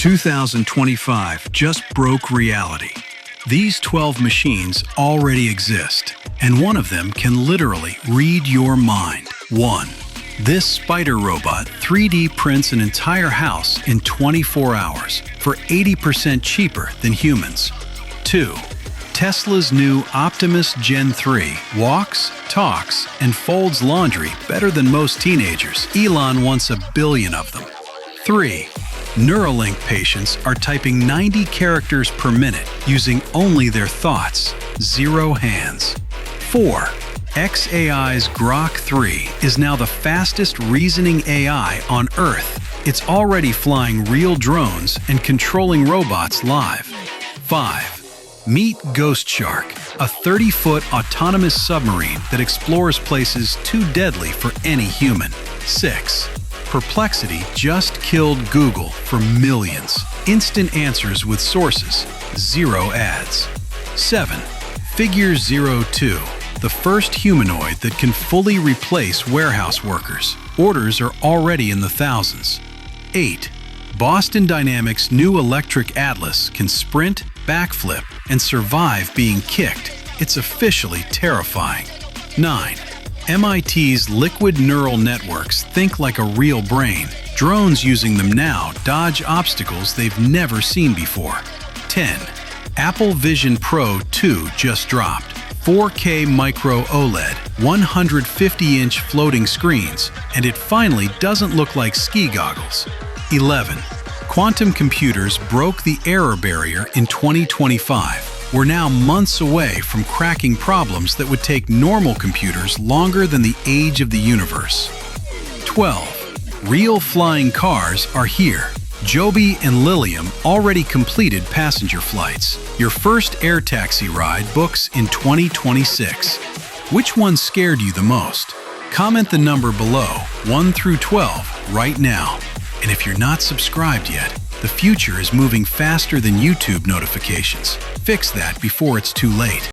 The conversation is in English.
2025 just broke reality. These 12 machines already exist, and one of them can literally read your mind. 1. This spider robot 3D prints an entire house in 24 hours for 80% cheaper than humans. 2. Tesla's new Optimus Gen 3 walks, talks, and folds laundry better than most teenagers. Elon wants 1 billion of them. 3. Neuralink patients are typing 90 characters per minute using only their thoughts, 0 hands. 4. xAI's Grok 3 is now the fastest reasoning AI on Earth. It's already flying real drones and controlling robots live. 5. Meet Ghost Shark, a 30-foot autonomous submarine that explores places too deadly for any human. 6. Perplexity just killed Google for millions. Instant answers with sources, 0 ads. 7. Figure 02, the first humanoid that can fully replace warehouse workers. Orders are already in the thousands. 8. Boston Dynamics' new electric Atlas can sprint, backflip, and survive being kicked. It's officially terrifying. 9. MIT's liquid neural networks think like a real brain. Drones using them now dodge obstacles they've never seen before. 10. Apple Vision Pro 2 just dropped. 4K micro OLED, 150-inch floating screens, and it finally doesn't look like ski goggles. 11. Quantum computers broke the error barrier in 2025. We're now months away from cracking problems that would take normal computers longer than the age of the universe. 12. Real flying cars are here. Joby and Lilium already completed passenger flights. Your first air taxi ride books in 2026. Which one scared you the most? Comment the number below, 1 through 12, right now. And if you're not subscribed yet, the future is moving faster than YouTube notifications. Fix that before it's too late.